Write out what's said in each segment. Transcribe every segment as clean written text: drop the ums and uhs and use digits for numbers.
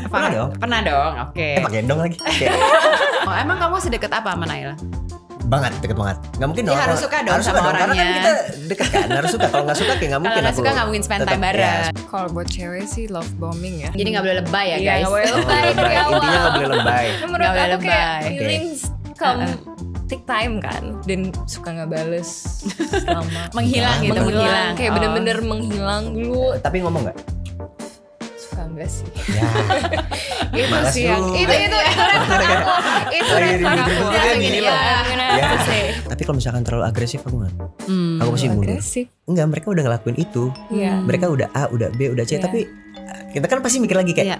Pernah dong. Pernah dong, oke. Pakai dong lagi. Oh, emang kamu sedekat apa sama Naila? Banget, deket banget. Gak mungkin Ya, harus suka dong sama karena orangnya. kan kita deket kan, harus suka. Kalau gak suka kayak gak mungkin Kalau nggak suka nggak mungkin spend time bareng. Kalau buat cewek sih love bombing ya. Jadi nggak boleh lebay ya Iya, guys. nggak boleh lebay dari awal. Intinya gak boleh lebay. Menurut Nggak boleh aku kayak lebay. feelings come take time kan. Dan suka nggak bales lama. Menghilang gitu, menghilang. Kayak Oh. bener-bener menghilang dulu. Tapi ngomong gak? Suka enggak sih? Ya. Itu Malas sih yang juga. itu red flag aku. Itu Lagi red flag aku. ribut-ribut Langsung kan gini gini ya. lah. Ya. Tapi kalau misalkan terlalu agresif aku gak. Aku pasti mundur. Agresif. Enggak, mereka udah ngelakuin itu. Iya. Mereka udah A, udah B, udah C, Iya. tapi kita kan pasti mikir lagi kayak Iya.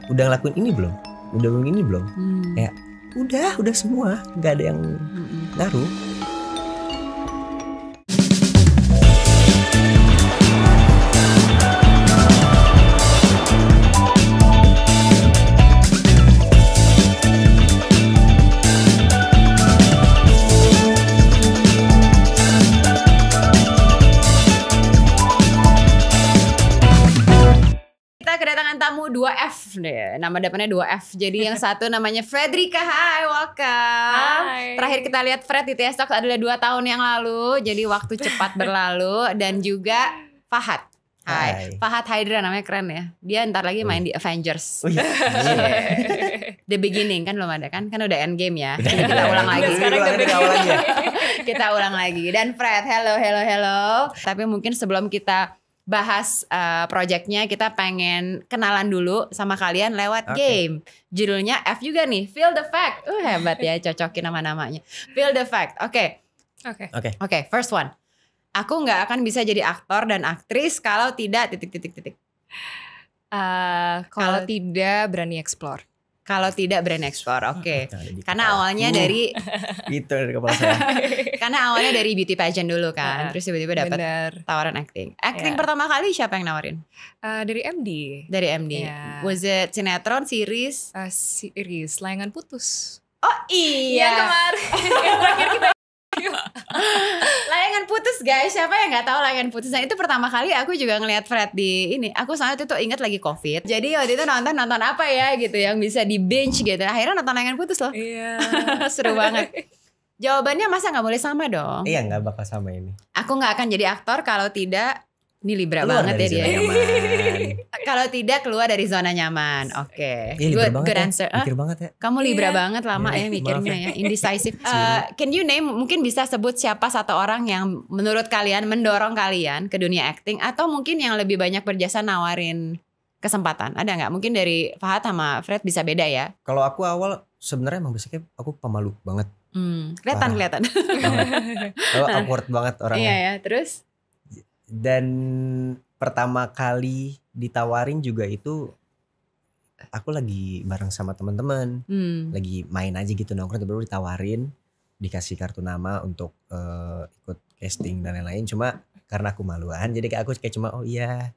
udah ngelakuin ini belum? Udah ngelakuin ini belum? Kayak udah semua, nggak ada yang ngaruh. Kita kedatangan tamu 2F deh. Nama depannya 2F. Jadi yang satu namanya Fredrika. Hai, welcome. Hai. Terakhir kita lihat Fred di TS Talks adalah 2 tahun yang lalu. Jadi waktu cepat berlalu. Dan juga Fahad. Hai. Hai. Fahad Hydra namanya keren ya. Dia ntar lagi main di Avengers. Oh iya. The Beginning kan belum ada kan? Kan udah Endgame ya. Jadi kita ulang lagi. Sekarang The dari awal lagi ya. Kita ulang lagi. Dan Fred, hello. Tapi mungkin sebelum kita bahas projectnya, kita pengen kenalan dulu sama kalian lewat Oke. game. Judulnya F juga nih, Feel the Fact. Hebat ya, cocokin nama-namanya. Feel the Fact. Oke, Oke. first one. Aku nggak akan bisa jadi aktor dan aktris kalau tidak titik. Kalau tidak berani explore. Kalau tidak brand explore, oke. Nah, di Karena kepala. awalnya dari Itu dari kepala saya. karena awalnya dari beauty pageant dulu kan, terus tiba-tiba dapat Bener. tawaran acting. Acting Iya. pertama kali siapa yang nawarin? Dari MD. Dari MD. Iya. Was it sinetron, series? Series Layangan Putus. Oh iya. kemarin. Yang terakhir kita. Layangan putus guys. Siapa yang nggak tahu layangan putus? Nah itu pertama kali aku juga ngelihat Fred di ini. Aku saat itu ingat lagi COVID. Jadi waktu itu nonton apa ya gitu yang bisa di binge gitu. Akhirnya nonton layangan putus loh. Iya. Seru banget. Jawabannya masa nggak boleh sama dong. Iya, nggak bakal sama ini. Aku nggak akan jadi aktor kalau tidak. Ini Libra Keluar banget ya dari dia. zona nyaman. Kalau tidak keluar dari zona nyaman. Oke. Iya, Libra banget Good ya. answer. Ah, Mikir banget ya. kamu Libra Iya. banget lama Iya, ya mikirnya maaf ya. Indecisive. Can you name, mungkin bisa sebut siapa satu orang yang menurut kalian mendorong kalian ke dunia acting, atau mungkin yang lebih banyak berjasa nawarin kesempatan? Ada nggak? Mungkin dari Fahad sama Fred bisa beda ya. Kalau aku awal sebenarnya emang basicnya aku pemalu banget. Kelihatan. Aku awkward banget orangnya. Iya ya. Terus? Dan pertama kali ditawarin juga itu aku lagi bareng sama teman-teman, lagi main aja gitu nongkrong, tiba-tiba ditawarin, dikasih kartu nama untuk ikut casting dan lain-lain. Cuma karena aku maluan, jadi kayak aku kayak cuma oh iya.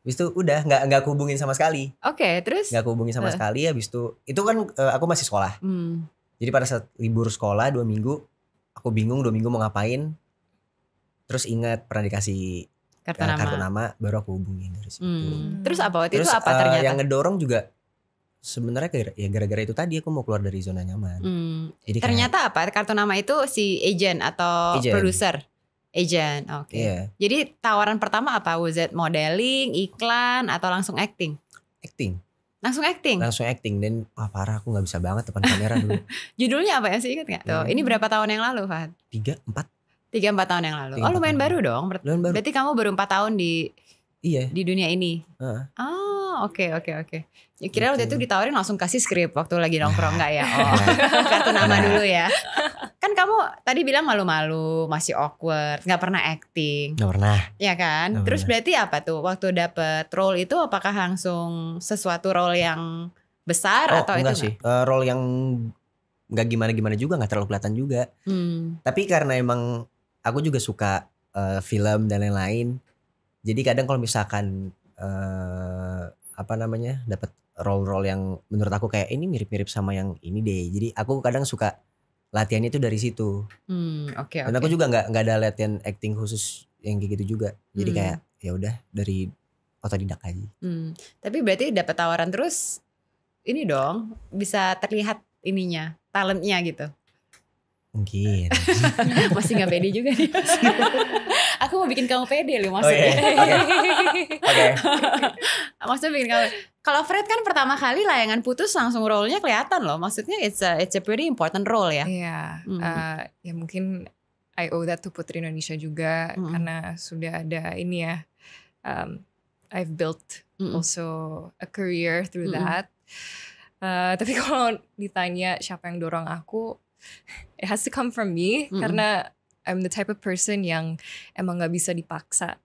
Habis itu udah nggak aku hubungin sama sekali, Oke. Terus? nggak aku hubungin sama sekali. Habis itu kan aku masih sekolah. Jadi pada saat libur sekolah 2 minggu, aku bingung 2 minggu mau ngapain. Terus ingat pernah dikasih kartu nama, baru aku hubungin dari situ. Terus apa waktu Terus itu apa ternyata? yang ngedorong juga sebenarnya gara-gara itu tadi aku mau keluar dari zona nyaman. Jadi kayak, Ternyata apa? Kartu nama itu si agent atau Agent. produser? Agent, oke. iya, Jadi tawaran pertama apa? Was it modeling, iklan, atau langsung acting? acting, Langsung acting. langsung acting. Dan wah parah, aku nggak bisa banget depan kamera dulu. Judulnya apa ya sih, ingat nggak? Tuh, ini berapa tahun yang lalu, Fahad? 3-4 3-4 tahun yang lalu. 3-4 Oh, lumayan tahun. baru dong. bulan baru. Berarti kamu baru 4 tahun di Iya. dunia ini. Heeh. Oh, oke. Ya, kira waktu Gitu. itu ditawarin langsung kasih skrip waktu lagi nongkrong nggak ya? Oh, kartu nama dulu ya. Kan kamu tadi bilang malu-malu, masih awkward, nggak pernah acting. Nggak pernah. Ya kan? Nggak Terus pernah. berarti apa tuh? Waktu dapet role itu apakah langsung sesuatu role yang besar Oh atau enggak itu sih. Role yang nggak gimana-gimana juga, nggak terlalu kelihatan juga. Tapi karena emang aku juga suka film dan lain-lain. Jadi kadang kalau misalkan dapat role-role yang menurut aku kayak ini mirip-mirip sama yang ini deh. Jadi aku kadang suka latihannya itu dari situ. Oke. Dan aku juga nggak ada latihan acting khusus yang kayak gitu juga. Jadi kayak ya udah dari otodidak aja. Tapi berarti dapat tawaran terus ini dong bisa terlihat ininya, talentnya gitu. Mungkin. Masih gak pede juga nih. Aku mau bikin kamu pede loh maksudnya. Oke. Maksudnya bikin kamu. Kalau Fred kan pertama kali layangan putus langsung role-nya kelihatan loh. Maksudnya it's a pretty important role ya. Iya. Ya mungkin I owe that to Putri Indonesia juga karena sudah ada ini ya. I've built also a career through that. Tapi kalau ditanya siapa yang dorong aku, it has to come from me karena I'm the type of person yang emang gak bisa dipaksa,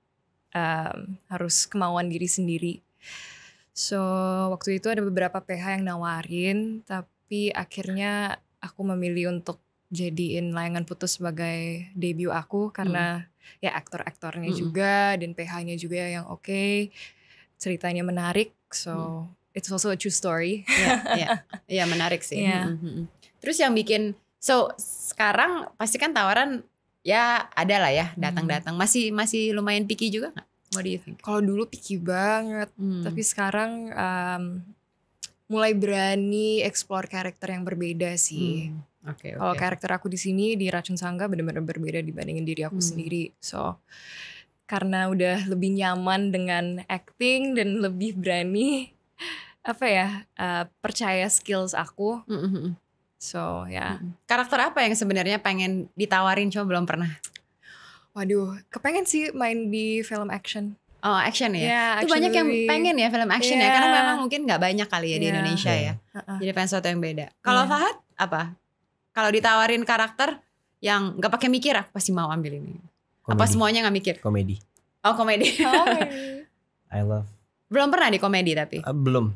harus kemauan diri sendiri. So waktu itu ada beberapa PH yang nawarin, tapi akhirnya aku memilih untuk jadiin Layangan Putus sebagai debut aku karena ya aktor-aktornya juga dan PH-nya juga yang oke, ceritanya menarik, so it's also a true story. Iya menarik sih. Terus yang bikin sekarang pasti kan tawaran ya ada lah ya datang-datang. Masih lumayan picky juga nggak? What do you think? Kalau dulu picky banget, tapi sekarang mulai berani explore karakter yang berbeda sih. Kalau karakter aku di sini di Racun Sangga benar-benar berbeda dibandingin diri aku sendiri. So karena udah lebih nyaman dengan acting dan lebih berani percaya skills aku. So Karakter apa yang sebenarnya pengen ditawarin cuma belum pernah? Waduh, kepengen sih main di film action. Oh action ya? Itu banyak yang pengen ya film action ya, karena memang mungkin gak banyak kali ya di Indonesia ya. Jadi pengen sesuatu yang beda. Kalau Fahad apa? Kalau ditawarin karakter yang gak pakai mikir, aku pasti mau ambil ini. Komedi. Apa semuanya gak mikir? Komedi. Oh komedi. I love. Belum pernah di komedi tapi? Belum.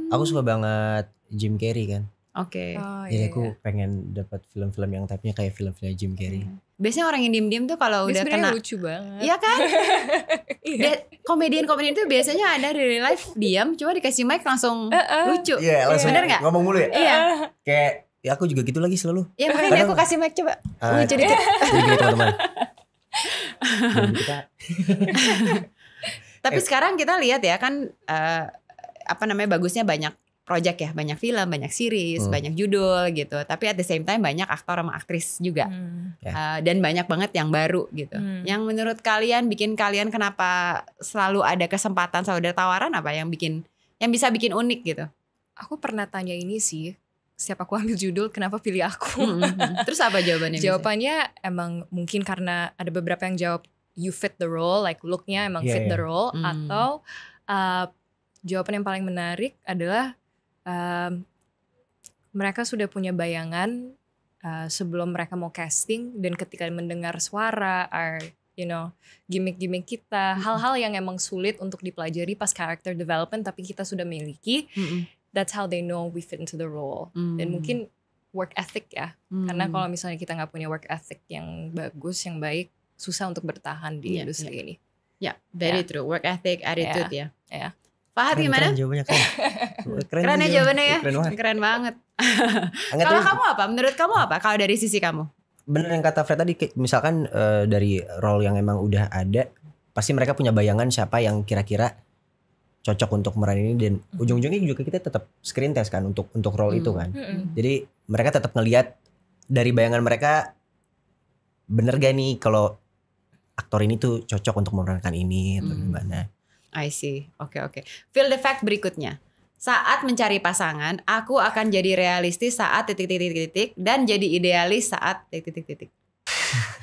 Aku suka banget Jim Carrey kan. Oke. Jadi aku pengen dapat film-film yang type-nya kayak film-film Jim Carrey. Biasanya orang yang diem-diem tuh kalau udah kena lucu banget. Iya kan? Komedian itu biasanya ada real life diam, cuma dikasih mic langsung lucu. Iya, langsung. Bener gak? Ngomong mulu ya? Iya. Kayak ya aku juga gitu lagi selalu. Ya makanya aku kasih mic coba. Lucu dikit. Jadi teman-teman. Tapi sekarang kita lihat ya kan bagusnya banyak project ya, banyak film, banyak series, banyak judul gitu. Tapi at the same time banyak aktor sama aktris juga. Dan banyak banget yang baru gitu. Yang menurut kalian bikin kalian kenapa selalu ada kesempatan, selalu ada tawaran apa yang bisa bikin unik gitu? Aku pernah tanya ini sih, setiap aku ambil judul kenapa pilih aku? Terus apa jawabannya? Jawabannya emang mungkin karena ada beberapa yang jawab you fit the role, like looknya emang fit the role, atau jawaban yang paling menarik adalah mereka sudah punya bayangan sebelum mereka mau casting, dan ketika mendengar suara, gimmick-gimmick kita, hal-hal yang emang sulit untuk dipelajari pas character development tapi kita sudah miliki, that's how they know we fit into the role. Dan mungkin work ethic ya, karena kalau misalnya kita nggak punya work ethic yang bagus, yang baik, susah untuk bertahan di industri ini. Ya, very true. Work ethic, attitude ya. Fahad Keren, gimana? Keren jawabannya Keren ya jawabannya ya. Keren banget. Kalau kamu apa? Menurut kamu apa? Kalau dari sisi kamu? Bener yang kata Fred tadi, misalkan dari role yang emang udah ada, pasti mereka punya bayangan siapa yang kira-kira cocok untuk meran ini, dan ujung-ujungnya juga kita tetap screen test kan untuk role itu kan. Jadi mereka tetap ngelihat dari bayangan mereka, bener gak nih kalau aktor ini tuh cocok untuk memerankan ini atau gimana. I see. Oke. Feel the fact berikutnya. Saat mencari pasangan, aku akan jadi realistis saat titik-titik dan jadi idealis saat titik-titik.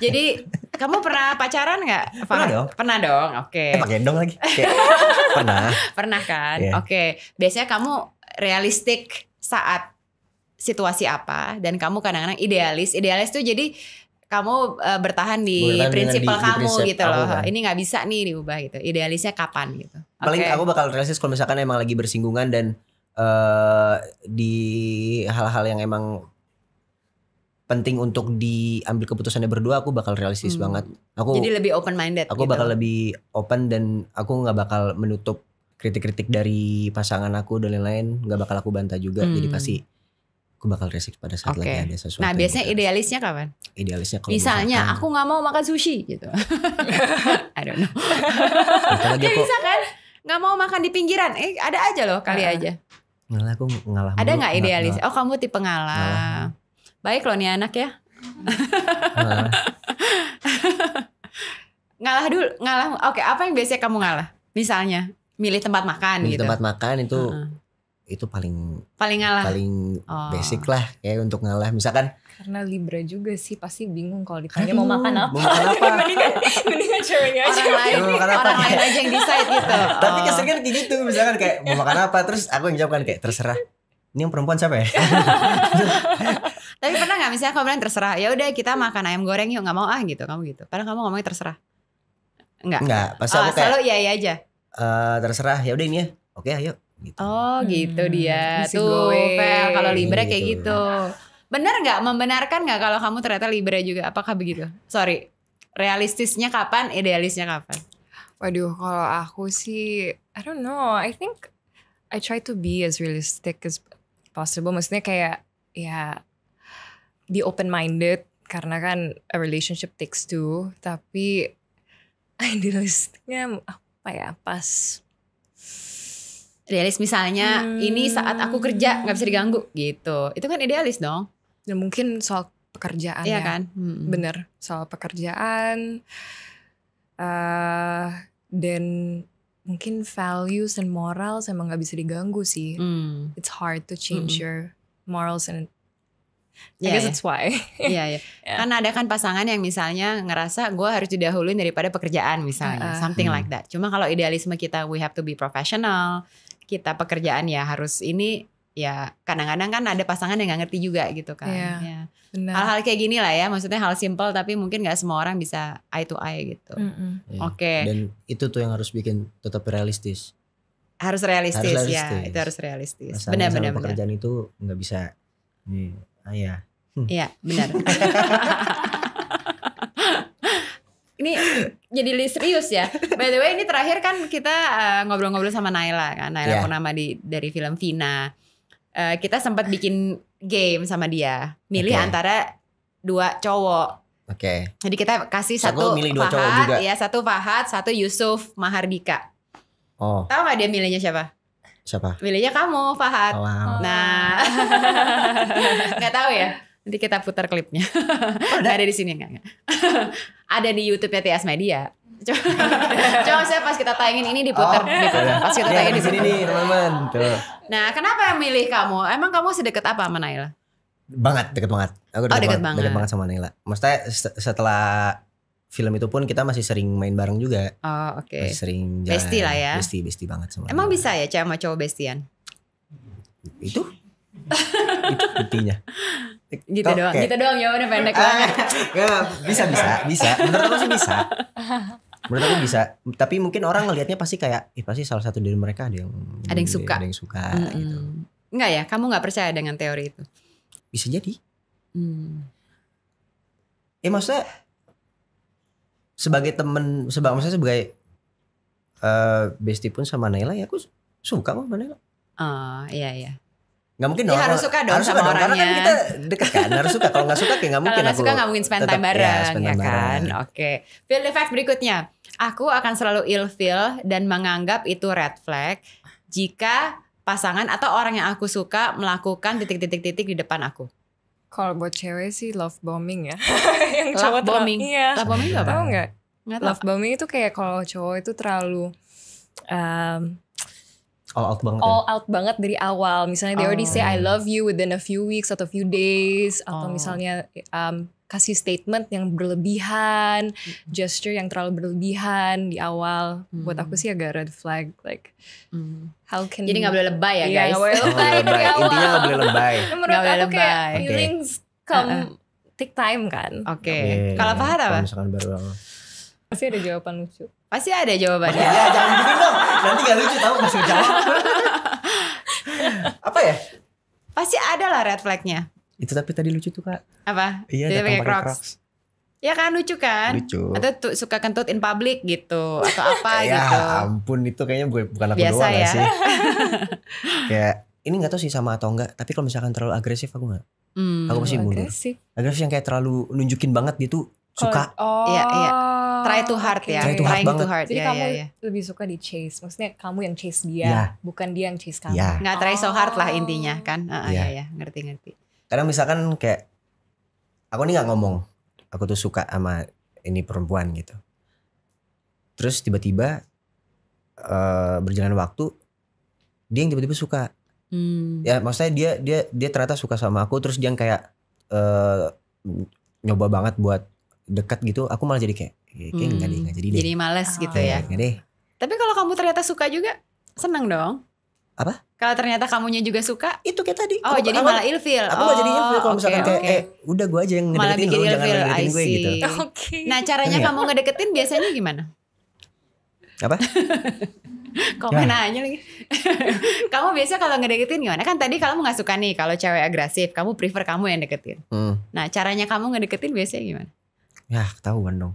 Jadi kamu pernah pacaran nggak? Pernah dong. Oke. Pakai dong lagi. Pernah. Pernah kan? Yeah. Oke. Biasanya kamu realistik saat situasi apa, dan kamu kadang-kadang idealis. Idealis tuh jadi kamu bertahan di prinsipal kamu gitu loh. Kan. Ini nggak bisa nih diubah gitu. Idealisnya kapan gitu. Paling aku bakal realistis kalau misalkan emang lagi bersinggungan dan di hal-hal yang emang penting untuk diambil keputusannya berdua, aku bakal realistis banget. Jadi lebih open minded. Aku bakal lebih open, dan aku nggak bakal menutup kritik-kritik dari pasangan aku dan lain-lain. Nggak bakal aku bantah juga. Jadi pasti aku bakal realistis pada saat lagi ada sesuatu. Nah biasanya idealisnya kapan? Idealisnya kalau misalnya aku nggak mau makan sushi gitu. I don't know. Ya bisa kan? nggak mau makan di pinggiran. Ada aja loh kali aja. Ngalah, aku ngalah. Ada nggak idealis? Oh kamu tipe ngalah. Baik loh nih anak ya. Ngalah dulu, ngalah. Oke, apa yang biasanya kamu ngalah? Misalnya milih tempat makan milih gitu. Tempat makan itu paling ngalah. Paling basic lah kayak untuk ngalah. Misalkan karena Libra juga sih pasti bingung kalau ditanya mau makan apa. Mau makan apa? mendingan ceweknya aja. Orang lain aja yang decide gitu. Tapi keseringan kayak gitu, misalkan kayak mau makan apa, terus aku yang jawab kan kayak terserah. Ini yang perempuan siapa ya? Tapi pernah nggak misalnya kamu bilang terserah, ya udah kita makan ayam goreng yuk, nggak mau gitu, kamu gitu. Padahal kamu ngomongnya terserah. Enggak. Pas aku kayak selalu iya aja. Terserah, ya udah ini ya. Oke, ayo. Gitu. Oh gitu dia. Easy Tuh, going. Fel, kalau Libra kayak Gitu. gitu. Benar nggak? Membenarkan nggak kalau kamu ternyata Libra juga? Apakah begitu? Sorry, realistisnya kapan? Idealisnya kapan? Waduh, kalau aku sih, I don't know. I think I try to be as realistic as possible. Maksudnya kayak ya be open minded karena kan a relationship takes two. Tapi idealistiknya apa ya? Pas Idealis misalnya ini saat aku kerja nggak bisa diganggu gitu. Itu kan idealis dong. ya mungkin soal pekerjaan Iya ya. kan? Bener, soal pekerjaan. Dan mungkin values dan morals emang gak bisa diganggu sih. It's hard to change your morals and I guess that's why. Iya. Kan ada kan pasangan yang misalnya ngerasa gue harus didahuluin daripada pekerjaan misalnya. Something like that. Cuma kalau idealisme kita we have to be professional. Kita pekerjaan ya harus ini. Ya kadang-kadang kan ada pasangan yang gak ngerti juga gitu kan. Ya. Hal-hal kayak gini lah ya. Maksudnya hal simple tapi mungkin gak semua orang bisa eye to eye gitu. Oke. Dan itu tuh yang harus bikin tetap realistis. Harus realistis ya. Itu harus realistis. Benar-benar. Pekerjaan itu gak bisa. Iya. Iya benar. Ini jadi serius ya. By the way ini terakhir kan kita ngobrol-ngobrol sama Naila kan. Naila Purnama dari film Vina. Kita sempat bikin game sama dia. Milih antara dua cowok. Oke. Jadi kita kasih satu Fahad, ya satu Fahad, satu Yusuf Mahardika. Oh. Tahu nggak dia milihnya siapa? Siapa? Milihnya kamu Fahad. Wow. Nah, nggak tahu ya. Nanti kita putar klipnya. Nggak ada di sini nggak? Ada di YouTube-nya TS Media. Coba saya pas kita tayangin ini diputar. Pas kita tayangin di sini nih teman-teman. Tuh. Nah, kenapa milih kamu? Emang kamu sedekat apa sama Naila? Deket banget. Aku deket banget sama Naila. Maksudnya setelah film itu pun kita masih sering main bareng juga. Oh, oke. Masih sering jalan. Bestie lah ya. Bestie banget sama Emang Naila. bisa ya cewek sama cowok bestian? Itu intinya. Gitu doang jawabannya pendek banget. Bisa. Menurut aku sih bisa. Menurut aku bisa. Tapi mungkin orang ngelihatnya pasti kayak, pasti salah satu dari mereka ada yang suka. Ada yang suka gitu. Enggak ya? Kamu nggak percaya dengan teori itu? Bisa jadi. Maksudnya sebagai temen, maksudnya sebagai bestie pun sama Naila ya aku suka sama Naila. Oh iya. Gak mungkin dong. Harus suka dong sama orangnya. Karena kan kita deket kan, harus suka. Kalau gak suka kayak gak mungkin. Kalau gak suka gak mungkin spend time bareng ya kan. Oke. Feel the fact berikutnya. Aku akan selalu ilfeel dan menganggap itu red flag jika pasangan atau orang yang aku suka melakukan titik-titik di depan aku. Kalau buat cewek sih love bombing ya. Yang cowok bombing. Iya. Love bombing apa? Tahu nggak? Love bombing itu kayak kalau cowok itu terlalu all out banget dari awal. Misalnya they already say I love you within a few weeks atau few days, atau misalnya kasih statement yang berlebihan, gesture yang terlalu berlebihan di awal. Buat aku sih agak red flag. Like how can jadi nggak boleh lebay ya guys? Nggak boleh lebay dari awal. Intinya nggak boleh lebay. Menurut aku kayak feelings come take time kan. Oke. Kalau Fahad apa? Misalkan baru pasti ada jawaban lucu. Pasti ada jawabannya. Ya jangan bikin dong. Nanti gak lucu tau pas jawab. Apa ya? Pasti ada lah red flagnya. Itu tapi tadi lucu tuh kak. Apa? Iya dia pakai Crocs. Ya kan lucu kan? Lucu. Atau suka kentut in public gitu. Atau apa gitu. Ya ampun itu kayaknya bukan aku biasa doang ya. sih. Kayak ini gak tahu sih sama atau enggak. Tapi kalau misalkan terlalu agresif aku gak. Aku pasti mundur. Agresif yang kayak terlalu nunjukin banget dia tuh suka. Iya. Try too hard ya. Try too hard banget. Jadi ya, kamu ya. lebih suka di chase. Maksudnya kamu yang chase dia, bukan dia yang chase kamu. Nggak try so hard lah intinya kan. Ya, ngerti. Kadang misalkan kayak aku nih nggak ngomong, aku tuh suka sama ini perempuan gitu. Terus tiba-tiba berjalan waktu, dia yang tiba-tiba suka. Ya maksudnya dia ternyata suka sama aku, terus dia yang kayak nyoba banget buat dekat gitu. Aku malah jadi kayak nggak jadi deh. Jadi males gitu ya. Nggak deh. Tapi kalau kamu ternyata suka juga, seneng dong. Apa? Kalau ternyata kamunya juga suka, itu kayak tadi. Jadi malah ilfil. Aku gak jadi ilfil kalau misalkan kayak udah gue aja yang ngedeketin, lu jangan ngedeketin gue gitu. Nah caranya kamu ngedeketin biasanya gimana? Apa? Kok nanya lagi? Kamu biasa kalau ngedeketin gimana? Kan tadi kamu gak suka nih kalau cewek agresif, kamu prefer kamu yang deketin. Nah caranya kamu ngedeketin biasanya gimana? Ya ketahuan dong.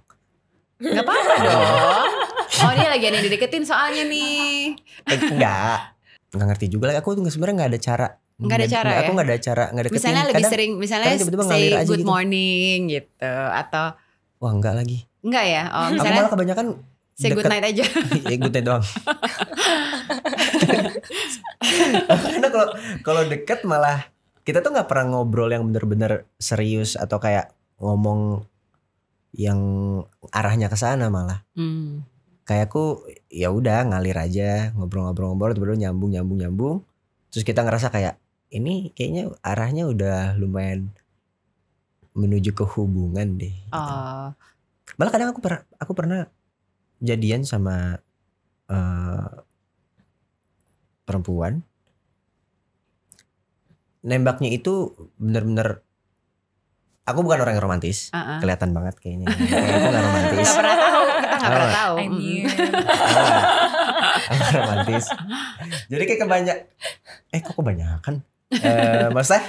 Gak apa-apa dong. Oh dia lagi ada yang dideketin soalnya nih. Nggak ngerti juga lagi. Aku tuh sebenarnya nggak ada cara. Nggak ada cara Aku nggak ada cara ngedeketin. Misalnya lebih sering, misalnya say good morning gitu atau. Wah enggak lagi. Enggak ya? Oh misalnya. Aku malah kebanyakan say good night aja. Ya good night doang. Karena kalau deket malah kita tuh nggak pernah ngobrol yang bener-bener serius atau kayak ngomong yang arahnya ke sana malah. Kayak aku ya udah ngalir aja, ngobrol-ngobrol tiba-tiba nyambung. Terus kita ngerasa kayak ini kayaknya arahnya udah lumayan menuju ke hubungan deh. Gitu. Malah kadang aku pernah jadian sama perempuan. Nembaknya itu bener-bener. Aku bukan orang yang romantis, kelihatan banget kayaknya. Aku gak romantis. Gak pernah tahu, kita gak pernah tahu. Aku romantis. Jadi kayak kok kebanyakan? Maksudnya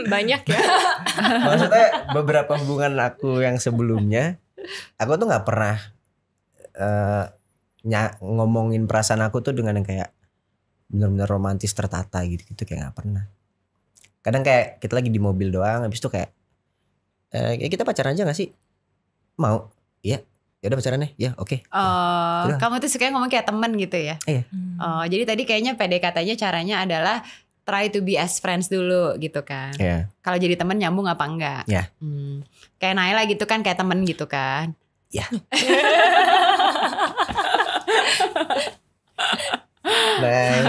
banyak ya. Maksudnya beberapa hubungan aku yang sebelumnya, aku tuh gak pernah ngomongin perasaan aku tuh dengan yang kayak benar-benar romantis tertata gitu kayak gak pernah. Kadang kayak kita lagi di mobil doang, habis itu kayak kita pacaran aja gak sih? Mau? Iya. Ya udah pacaran ya, oke. Kamu tuh sukanya ngomong kayak temen gitu ya? Iya. Jadi tadi kayaknya PDKT-nya caranya adalah try to be as friends dulu gitu kan? Iya. Kalau jadi temen nyambung apa enggak? Iya. Kayak Naila gitu kan, kayak temen gitu kan? Iya. Bye.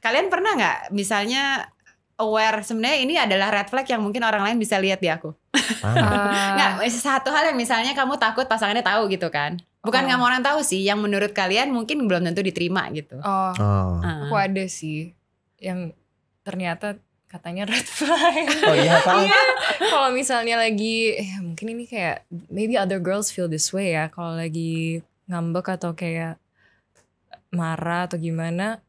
Kalian pernah nggak misalnya aware sebenarnya ini adalah red flag yang mungkin orang lain bisa lihat di aku? Nggak, satu hal yang misalnya kamu takut pasangannya tahu gitu kan? Bukan nggak mau orang tahu sih, yang menurut kalian mungkin belum tentu diterima gitu. Aku ada sih yang ternyata katanya red flag. Oh iya, tahu. Kalau misalnya lagi mungkin ini kayak maybe other girls feel this way ya, kalau lagi ngambek atau kayak marah atau gimana,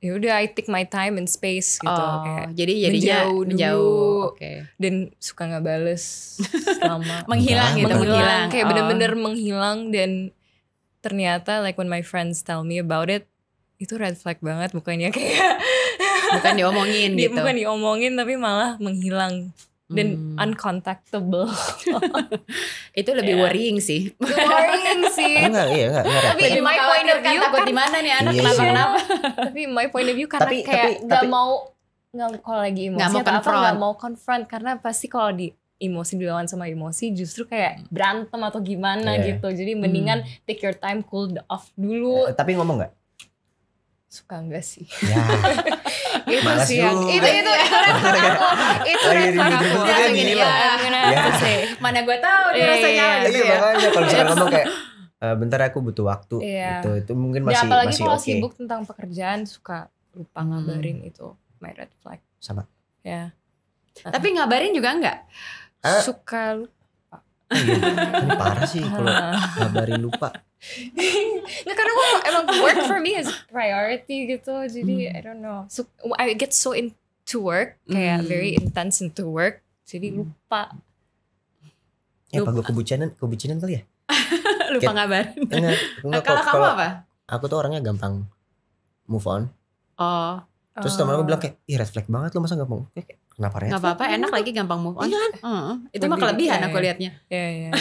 ya udah I take my time and space gitu, kayak jadi jadinya menjauh. Dan suka nggak bales lama. menghilang Kayak bener-bener menghilang. Dan ternyata like when my friends tell me about it, itu red flag banget, bukannya kayak bukan diomongin gitu. Bukan diomongin tapi malah menghilang dan uncontactable. Itu lebih worrying sih. Worrying sih. Enggak. Tapi in my point of view takut di mana nih anak, kenapa? Tapi my point of view karena kayak nggak mau kalau lagi emosi nggak mau confront, karena pasti kalau di emosi dilawan sama emosi justru kayak berantem atau gimana gitu. Jadi mendingan take your time, cool off dulu. Tapi ngomong nggak? Suka enggak sih? Ya. Itu sih yang itu red flag aku. Gini ya. Mana gue tahu dia rasanya gitu ya. Makanya kalau misalnya ngomong kayak bentar aku butuh waktu itu mungkin masih apalagi masih kalau oke. sibuk tentang pekerjaan suka lupa ngabarin, itu my red flag. Sama. Ya. Tapi ngabarin juga enggak? Suka lupa. Ini parah sih kalau ngabarin lupa. Nggak, karena emang work for me is priority gitu, jadi I don't know. So, I get so into work, kayak very intense into work, jadi lupa. Apa gue kebucinan kali ya? Lupa ngabarin. Enggak, kalau kamu apa? Aku tuh orangnya gampang move on. Oh. Terus temen aku bilang kayak, ih red flag banget lo, masa gak mau? Kayak Kenapa red flag? Gak apa-apa, enak lagi gampang move on. Iya. Itu mah kelebihan aku liatnya. Iya.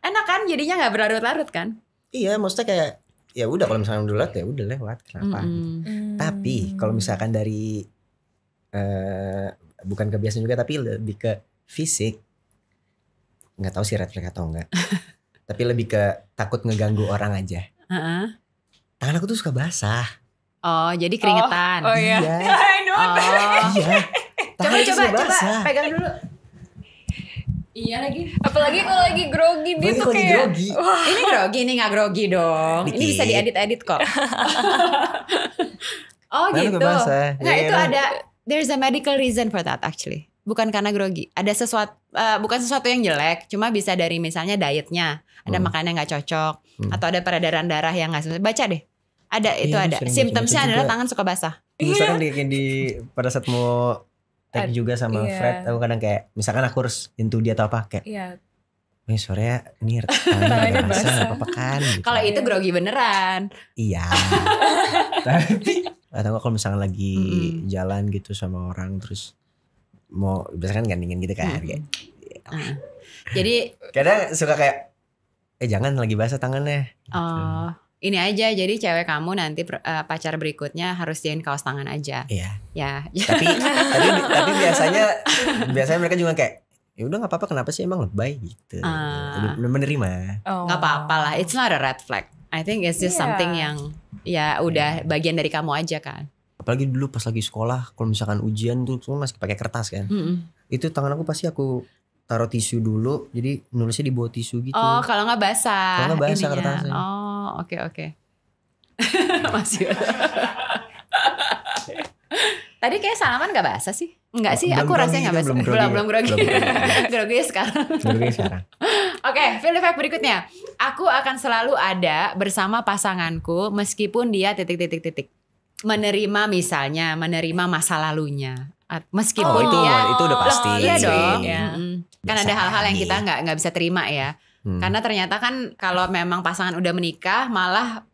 Enak kan, jadinya gak berlarut-larut kan? Iya, maksudnya kayak ya udah kalau misalnya udah lewat ya udah lewat, kenapa? Tapi kalau misalkan dari bukan kebiasaan juga tapi lebih ke fisik, nggak tahu sih red flag atau enggak. Tapi lebih ke takut ngeganggu orang aja. Tangan aku tuh suka basah. Oh, jadi keringetan. Oh iya. I know. Iya. Coba pegang dulu. Iya lagi. Apalagi kalau lagi grogi dia tuh kayak grogi. Ini grogi, ini gak grogi dong. Dikit. Ini bisa diedit-edit kok. Oh gitu. Nggak, itu ada, there's a medical reason for that actually. Bukan karena grogi. Ada sesuatu, bukan sesuatu yang jelek. Cuma bisa dari misalnya dietnya. Ada makanan yang gak cocok. Atau ada peredaran darah yang gak sesuai. Baca deh. Ada, itu ada. Symptomsnya adalah tangan suka basah. Misalkan di pada saat mau tag juga sama Fred, aku kadang kayak misalkan aku harus into dia atau apa kayak nih sore ini tangannya basah gak apa-apa kan gitu. Kalau itu grogi beneran. Iya. Tapi atau kalau misalkan lagi jalan gitu sama orang terus mau biasanya kan gandingin gitu kan kayak. Jadi kadang suka kayak jangan lagi basah tangannya. Oh, ini aja, jadi cewek kamu nanti pacar berikutnya harus diin kaos tangan aja. Iya. Ya. Tapi biasanya mereka juga kayak ya udah nggak apa-apa, kenapa sih emang lebay gitu. Menerima. Nggak apa-apa lah, it's not a red flag. I think it's just something yang ya udah bagian dari kamu aja kan. Apalagi dulu pas lagi sekolah, kalau misalkan ujian tuh masih pakai kertas kan. Itu tangan aku pasti aku taruh tisu dulu, jadi nulisnya di bawah tisu gitu. Oh, kalau nggak basah. Kalau nggak basah kertasnya. Oh, oke. Masih. Tadi kayak salaman nggak basah sih? Enggak sih, aku rasanya nggak basah. Belum grogi. Grogi sekarang. Oke, feel fact berikutnya. Aku akan selalu ada bersama pasanganku meskipun dia titik. Menerima misalnya, menerima masa lalunya. Meskipun dia itu udah pasti. Iya dong. Kan Biasa ada hal-hal yang aja. kita nggak bisa terima ya. Karena ternyata kan kalau memang pasangan udah menikah malah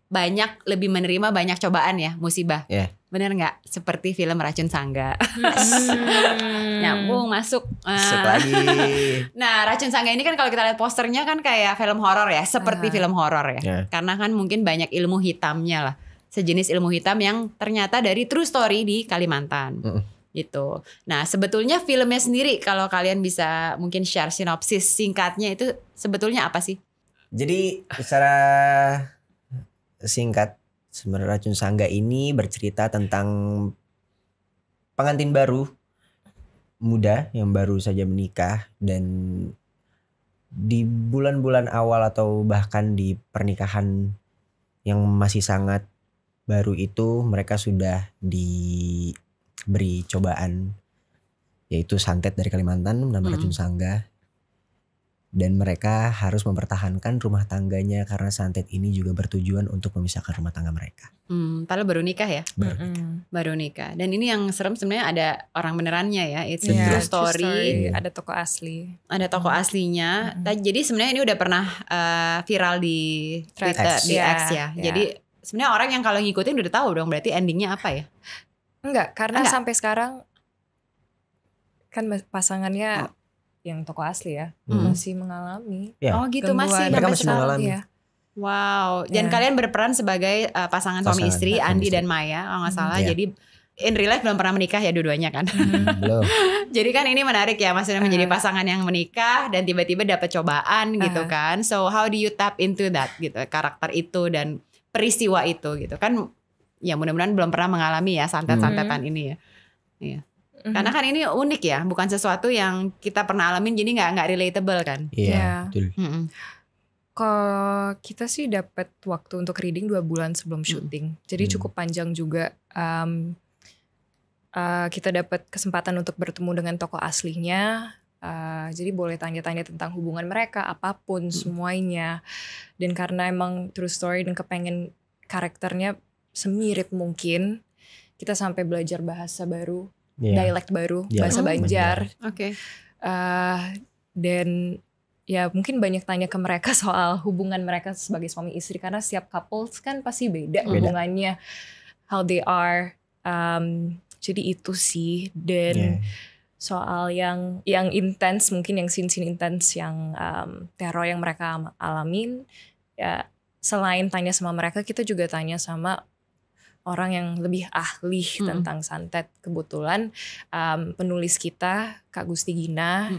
lebih menerima banyak cobaan ya, musibah. Bener nggak? Seperti film Racun Sangga. Nyambung masuk. Lagi. Nah, Racun Sangga ini kan kalau kita lihat posternya kan kayak film horor ya, seperti film horor ya. Karena kan mungkin banyak ilmu hitamnya lah. Sejenis ilmu hitam yang ternyata dari true story di Kalimantan. Gitu. Nah, sebetulnya filmnya sendiri kalau kalian bisa mungkin share sinopsis singkatnya itu sebetulnya apa sih? Jadi secara singkat sebenarnya Racun Sangga ini bercerita tentang pengantin baru muda yang baru saja menikah, dan di bulan-bulan awal atau bahkan di pernikahan yang masih sangat baru itu mereka sudah diberi cobaan, yaitu santet dari Kalimantan nama Racun Sangga, dan mereka harus mempertahankan rumah tangganya karena santet ini juga bertujuan untuk memisahkan rumah tangga mereka. Padahal baru nikah ya? Baru nikah. Dan ini yang serem sebenarnya ada orang benerannya ya. It's a true story. Ada toko asli. Ada toko aslinya. Jadi sebenarnya ini udah pernah viral di Twitter, di X ya. Jadi sebenarnya orang yang kalau ngikutin udah tahu dong berarti endingnya apa ya? Enggak, karena sampai sekarang kan pasangannya yang toko asli ya masih mengalami. Oh gitu, mereka masih mengalami. Wow. Dan kalian berperan sebagai pasangan suami istri, Andi dan Maya kalau nggak salah. Jadi in real life belum pernah menikah ya dua-duanya kan. Belum. Jadi kan ini menarik ya, maksudnya menjadi pasangan yang menikah dan tiba-tiba dapat cobaan gitu kan. So how do you tap into that gitu, karakter itu dan peristiwa itu gitu kan. Ya mudah-mudahan belum pernah mengalami ya santet-santetan ini ya. Iya. Karena kan ini unik ya, bukan sesuatu yang kita pernah alamin, jadi nggak relatable kan? Iya, betul. Kalau kita sih dapat waktu untuk reading 2 bulan sebelum syuting, jadi cukup panjang juga. Kita dapat kesempatan untuk bertemu dengan tokoh aslinya, jadi boleh tanya-tanya tentang hubungan mereka, apapun semuanya. Dan karena emang true story dan kepengen karakternya semirip mungkin, kita sampai belajar bahasa baru. Dialek baru, bahasa Banjar. Oke. Dan ya mungkin banyak tanya ke mereka soal hubungan mereka sebagai suami istri, karena setiap couples kan pasti beda hubungannya, how they are. Jadi itu sih. Dan soal yang intens, mungkin yang scene intens yang teror yang mereka alamin. Ya selain tanya sama mereka, kita juga tanya sama orang yang lebih ahli tentang santet. Kebetulan penulis kita Kak Gusti Gina,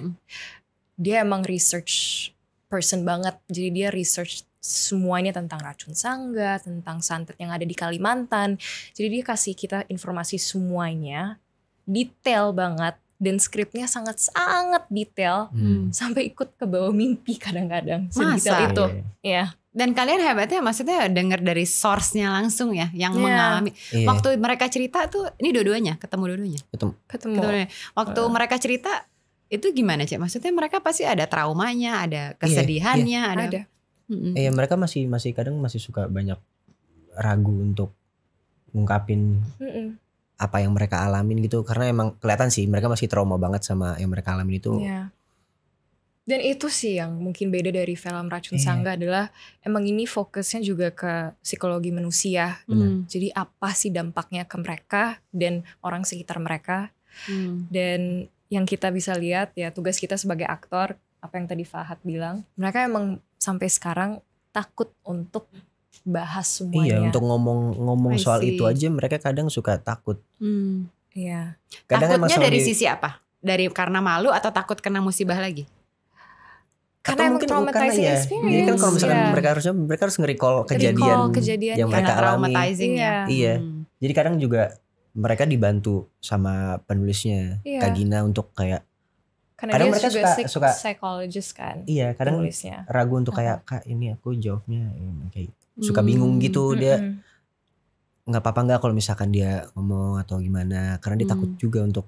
dia emang research person banget. Jadi dia research semuanya tentang racun sangga, tentang santet yang ada di Kalimantan. Jadi dia kasih kita informasi semuanya, detail banget. Dan skripnya sangat-sangat detail, sampai ikut ke bawah mimpi kadang-kadang. Sedetail itu. Ya. Dan kalian hebatnya maksudnya dengar dari source-nya langsung ya, yang mengalami. Waktu mereka cerita tuh, ini dua-duanya, ketemu dua-duanya. Ketemu. Waktu mereka cerita, itu gimana Cek? Maksudnya mereka pasti ada traumanya, ada kesedihannya, ada. Iya, mereka masih kadang masih suka banyak ragu untuk ngungkapin apa yang mereka alamin gitu, karena emang kelihatan sih mereka masih trauma banget sama yang mereka alamin itu. Dan itu sih yang mungkin beda dari film Racun Sangga adalah emang ini fokusnya juga ke psikologi manusia. Jadi apa sih dampaknya ke mereka dan orang sekitar mereka. Dan yang kita bisa lihat ya, tugas kita sebagai aktor, apa yang tadi Fahad bilang, mereka emang sampai sekarang takut untuk bahas semuanya. Iya, untuk ngomong soal itu aja mereka kadang suka takut. Iya. Takutnya dari sisi apa? Dari karena malu atau takut kena musibah lagi? Karena emang traumatizing experience. Jadi kan kalau misalkan mereka harus nge-recall kejadian yang mereka alami. Iya. Jadi kadang juga mereka dibantu sama penulisnya Kak Gina untuk kayak, karena kadang dia mereka suka psychologist kan. Iya, kadang penulisnya ragu untuk kayak, Kak ini aku jawabnya kayak suka bingung gitu. Dia nggak apa-apa nggak kalau misalkan dia ngomong atau gimana, karena dia takut juga untuk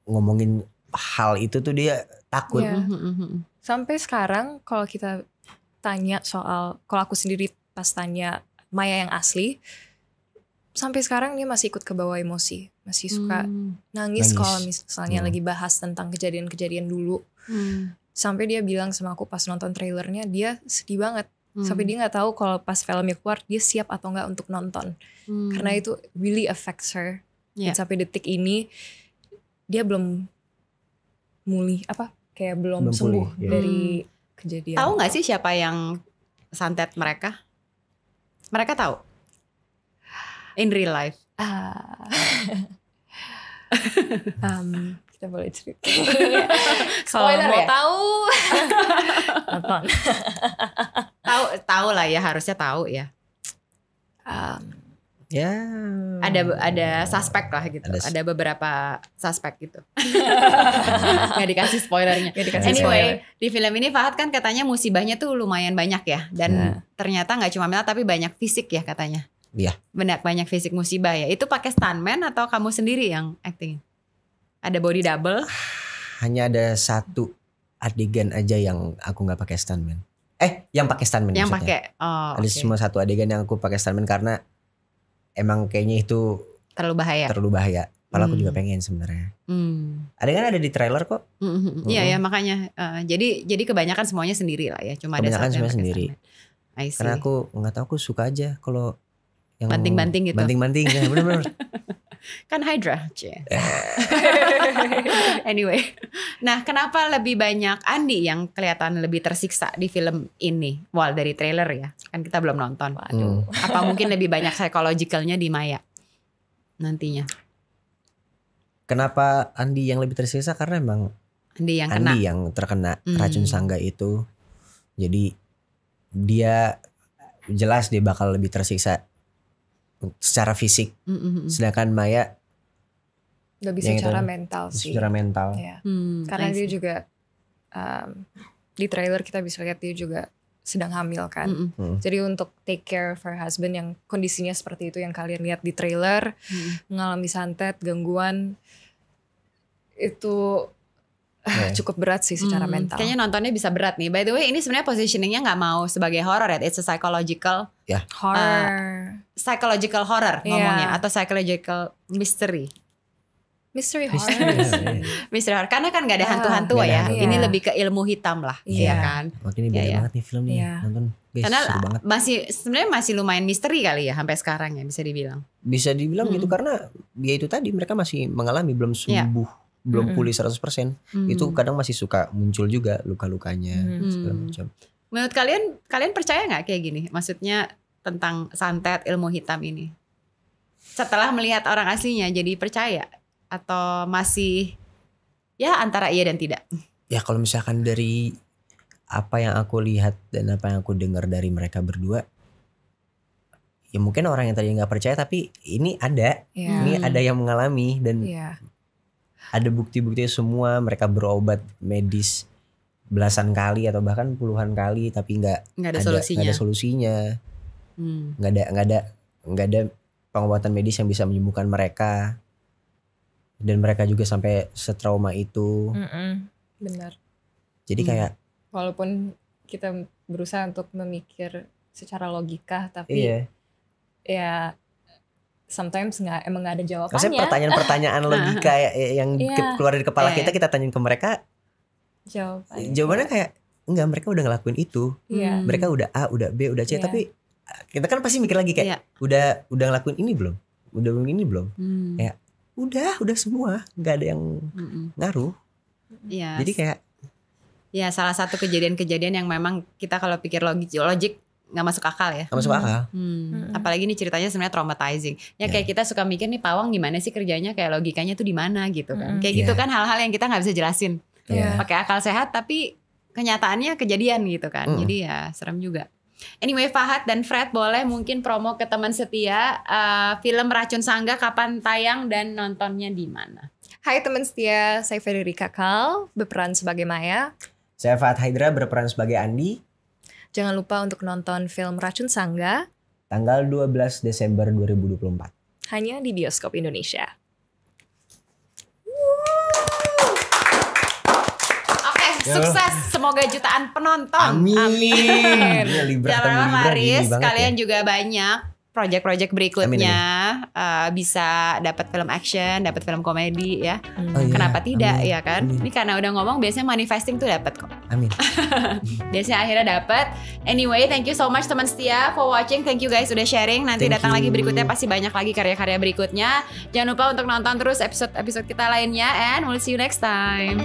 ngomongin hal itu tuh, dia takut. Sampai sekarang kalau kita tanya soal, kalau aku sendiri pas tanya Maya yang asli, sampai sekarang dia masih ikut ke bawah emosi, masih suka nangis kalau misalnya lagi bahas tentang kejadian-kejadian dulu. Sampai dia bilang sama aku pas nonton trailernya, dia sedih banget. Sampai dia nggak tahu kalau pas filmnya keluar dia siap atau nggak untuk nonton, karena itu really affects her. Dan sampai detik ini dia belum belum sembuh dari kejadian. Tahu nggak sih siapa yang santet mereka? Mereka tahu in real life. Kita boleh cerita. Kalau mau tahu, nonton. Tahu lah ya, harusnya tahu ya. Ada suspek lah gitu. Ada beberapa suspek gitu. Gak dikasih spoilernya. Anyway, di film ini Fahad kan katanya musibahnya tuh lumayan banyak ya. Dan ternyata gak cuma mental tapi banyak fisik ya katanya. Iya. Banyak fisik musibah ya. Itu pakai stuntman atau kamu sendiri yang acting? Ada body double? Hanya ada satu adegan aja yang aku gak pakai stuntman. Yang pakai stuntman yang maksudnya. Ada cuma satu adegan yang aku pakai stuntman karena emang kayaknya itu terlalu bahaya. Padahal aku juga pengen sebenarnya. Adegan ada di trailer kok. Iya ya, makanya. Jadi kebanyakan semuanya sendiri lah ya. Cuma ada satu yang sendiri. Karena aku nggak tahu, aku suka aja kalau yang banting-banting gitu. Banting-banting ya, benar-benar. Kan Hydra. Anyway. Nah, kenapa lebih banyak Andi yang kelihatan lebih tersiksa di film ini? Dari trailer ya. Kan kita belum nonton. Apa mungkin lebih banyak psychologicalnya di Maya nantinya? Kenapa Andi yang lebih tersiksa? Karena emang Andi yang terkena racun sangga itu. Jadi dia jelas dia bakal lebih tersiksa secara fisik. Sedangkan Maya lebih secara mental sih. Secara mental. Ya. Karena dia juga di trailer kita bisa lihat dia juga sedang hamil kan. Jadi untuk take care of her husband yang kondisinya seperti itu yang kalian lihat di trailer, mengalami santet, gangguan, itu cukup berat sih secara mental. Kayaknya nontonnya bisa berat nih. By the way, ini sebenarnya positioningnya nggak mau sebagai horror ya. It's a psychological horror. Psychological horror ngomongnya atau psychological mystery. Mystery horror. Mystery horror. Karena kan gak ada hantu-hantu ya. Ini lebih ke ilmu hitam lah, ya kan. Makanya beda banget nih film nih. Nonton guys, karena seru banget. Sebenarnya masih lumayan misteri kali ya sampai sekarang ya, bisa dibilang. Bisa dibilang gitu karena ya itu tadi mereka masih mengalami belum sembuh belum pulih 100%. Itu kadang masih suka muncul juga luka-lukanya segala macam. Menurut kalian percaya nggak kayak gini? Maksudnya tentang santet ilmu hitam ini. Setelah melihat orang aslinya jadi percaya atau masih ya antara iya dan tidak? Ya kalau misalkan dari apa yang aku lihat dan apa yang aku dengar dari mereka berdua, ya mungkin orang yang tadi nggak percaya tapi ini ada, ini ada yang mengalami dan ada bukti-bukti semua. Mereka berobat medis belasan kali atau bahkan puluhan kali tapi nggak ada solusinya, nggak ada pengobatan medis yang bisa menyembuhkan mereka, dan mereka juga sampai setrauma itu. Benar. Jadi kayak walaupun kita berusaha untuk memikir secara logika tapi ya sometimes emang nggak ada jawabannya. Maksudnya pertanyaan-pertanyaan logika yang keluar dari kepala kita tanyain ke mereka, jawabannya kayak enggak, mereka udah ngelakuin itu. Mereka udah A, udah B, udah C, tapi kita kan pasti mikir lagi kayak udah ngelakuin ini belum? Udah ini belum? Kayak udah semua, nggak ada yang ngaruh. Jadi kayak ya salah satu kejadian-kejadian yang memang kita kalau pikir logik nggak masuk akal ya. Nggak masuk akal. Apalagi ini ceritanya sebenarnya traumatizing. Ya kayak kita suka mikir nih pawang gimana sih kerjanya, kayak logikanya tuh di mana gitu kan. Kayak gitu kan hal-hal yang kita nggak bisa jelasin. Pakai akal sehat tapi kenyataannya kejadian gitu kan. Jadi ya serem juga. Anyway, Fahad dan Fred boleh mungkin promo ke teman setia, film Racun Sangga kapan tayang dan nontonnya di mana? Hai teman setia, saya Federica Kal berperan sebagai Maya. Saya Fahad Haidra berperan sebagai Andi. Jangan lupa untuk nonton film Racun Sangga tanggal 12 Desember 2024 hanya di bioskop Indonesia. Oke, sukses, semoga jutaan penonton. Amin. Jangan laris, kalian juga banyak project-project berikutnya. Bisa dapat film action, dapat film komedi ya. Kenapa tidak ya kan? Ini karena udah ngomong biasanya manifesting tuh dapat kok. Amin. Biasanya akhirnya dapat. Anyway, thank you so much teman setia for watching. Thank you guys udah sharing. Nanti datang lagi berikutnya, pasti banyak lagi karya-karya berikutnya. Jangan lupa untuk nonton terus episode kita lainnya, and we'll see you next time.